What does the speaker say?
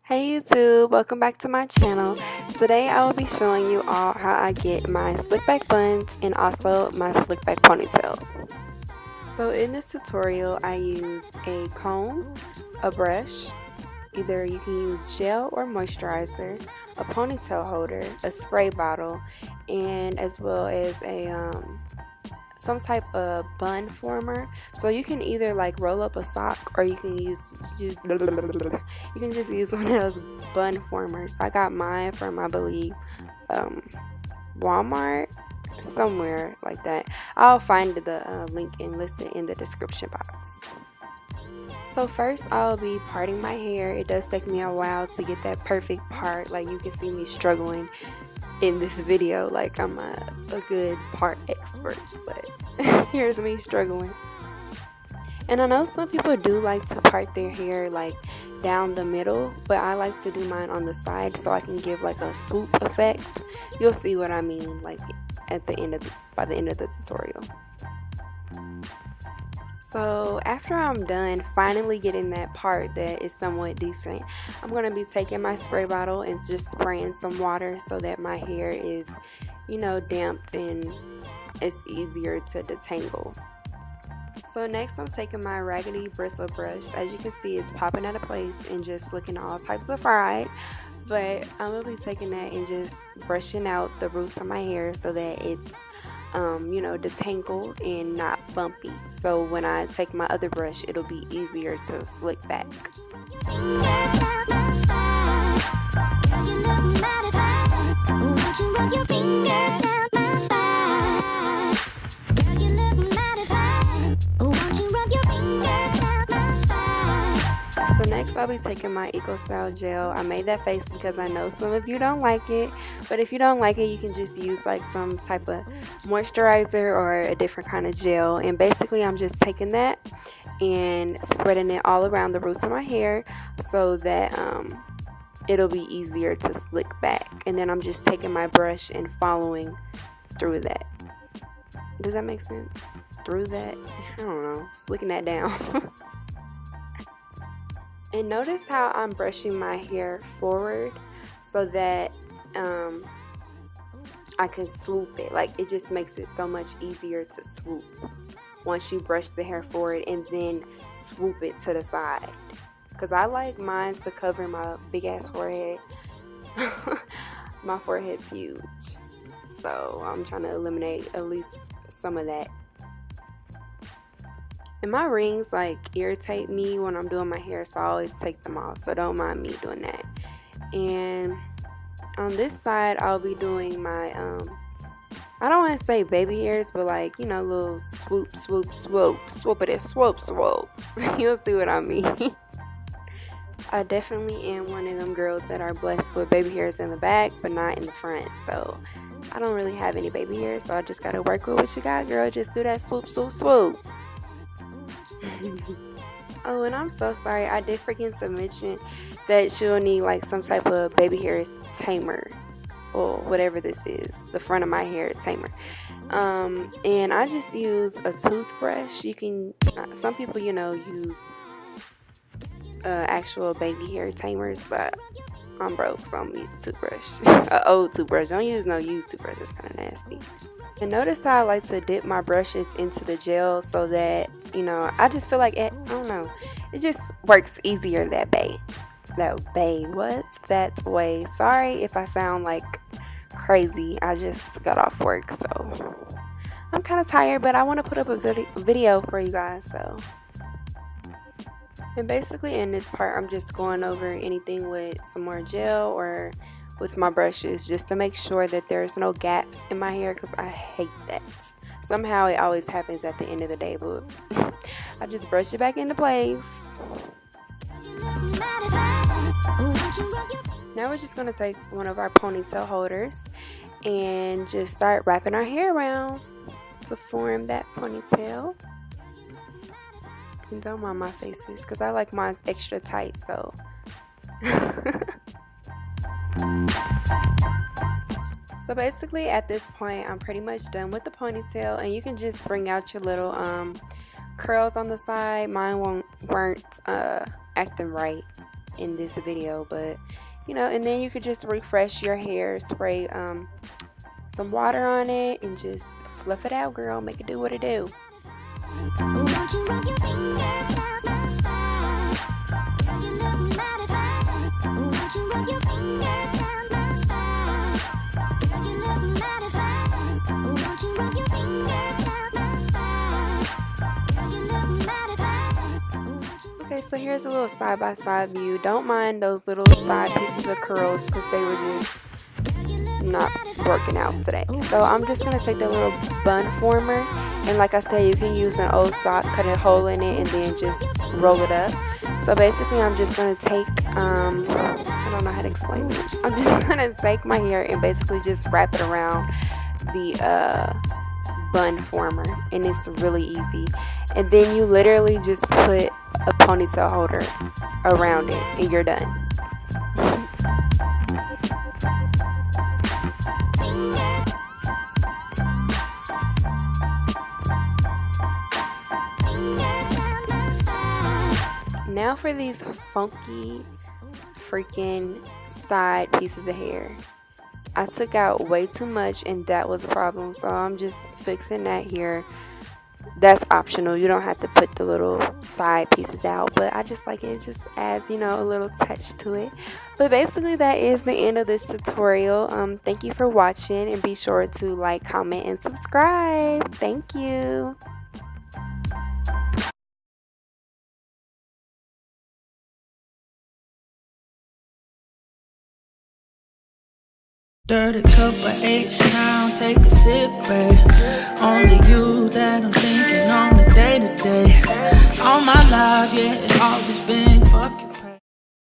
Hey YouTube, welcome back to my channel. Today I will be showing you all how I get my slick back buns and also my slick back ponytails. So in this tutorial I use a comb, a brush, either you can use gel or moisturizer, a ponytail holder, a spray bottle, and as well as a some type of bun former. So you can either like roll up a sock or you can just use one of those bun formers. I got mine from, I believe, Walmart, somewhere like that. I'll find the link and list it in the description box. So first I'll be parting my hair. It does take me a while to get that perfect part. Like you can see me struggling in this video like I'm a good part expert, but here's me struggling. And I know some people do like to part their hair like down the middle, but I like to do mine on the side so I can give like a swoop effect. You'll see what I mean like at the end of this, by the end of the tutorial. So after I'm done finally getting that part that is somewhat decent, I'm going to be taking my spray bottle and just spraying some water so that my hair is, you know, damped and it's easier to detangle. So next I'm taking my raggedy bristle brush. As you can see, it's popping out of place and just looking all types of fried. But I'm going to be taking that and just brushing out the roots of my hair so that it's you know, detangled and not bumpy. So when I take my other brush, it'll be easier to slick back. So next I'll be taking my Eco Style gel. I made that face because I know some of you don't like it, but if you don't like it, you can just use like some type of moisturizer or a different kind of gel. And basically I'm just taking that and spreading it all around the roots of my hair so that it'll be easier to slick back. And then I'm just taking my brush and following through that. Does that make sense? Through that? I don't know. Slicking that down. And notice how I'm brushing my hair forward so that I can swoop it. Like it just makes it so much easier to swoop once you brush the hair forward and then swoop it to the side. Because I like mine to cover my big ass forehead. My forehead's huge. So I'm trying to eliminate at least some of that. And my rings like irritate me when I'm doing my hair, so I always take them off, so don't mind me doing that. And on this side I'll be doing my I don't want to say baby hairs, but like, you know, little swoop swoopity swoops. You'll see what I mean. I definitely am one of them girls that are blessed with baby hairs in the back but not in the front, so I don't really have any baby hairs, so I just gotta work with what you got, girl. Just do that swoop. Oh, and I'm so sorry, I did forget to mention that you'll need like some type of baby hair tamer or whatever this is, the front of my hair tamer. And I just use a toothbrush. You can some people, you know, use actual baby hair tamers, but I'm broke, so I'm gonna use a toothbrush. An old toothbrush. Don't use no used toothbrush, it's kind of nasty. And notice how I like to dip my brushes into the gel so that, you know, I just feel like I don't know, it just works easier that way. Sorry if I sound like crazy. I just got off work, so I'm kind of tired, but I want to put up a video for you guys. So, and basically in this part I'm just going over anything with some more gel or with my brushes just to make sure that there's no gaps in my hair, because I hate that. Somehow it always happens at the end of the day, but I just brush it back into place. Now we're just going to take one of our ponytail holders and just start wrapping our hair around to form that ponytail. And don't mind my faces because I like mine extra tight, so So basically at this point I'm pretty much done with the ponytail, and you can just bring out your little curls on the side. Mine weren't acting right, in this video, but you know, and then you could just refresh your hair, spray some water on it and just fluff it out, girl. Make it do what it do. Okay, so here's a little side-by-side view. Don't mind those little side pieces of curls because they were just not working out today. So I'm just going to take the little bun former, and like I said, you can use an old sock, cut a hole in it, and then just roll it up. So basically I'm just going to take, I don't know how to explain it. I'm just going to take my hair and basically just wrap it around the bun former, and it's really easy. And then you literally just put a ponytail holder around it and you're done. Now for these funky freaking side pieces of hair. I took out way too much and that was a problem, so I'm just fixing that here. That's optional. You don't have to put the little side pieces out, but I just like it. It just adds, you know, a little touch to it. But basically that is the end of this tutorial. Thank you for watching, and be sure to like, comment, and subscribe. Thank you. Dirty cup of H-Town, take a sip, babe. Only you that I'm thinking on the day-to-day. All my life, yeah, it's always been fuck you.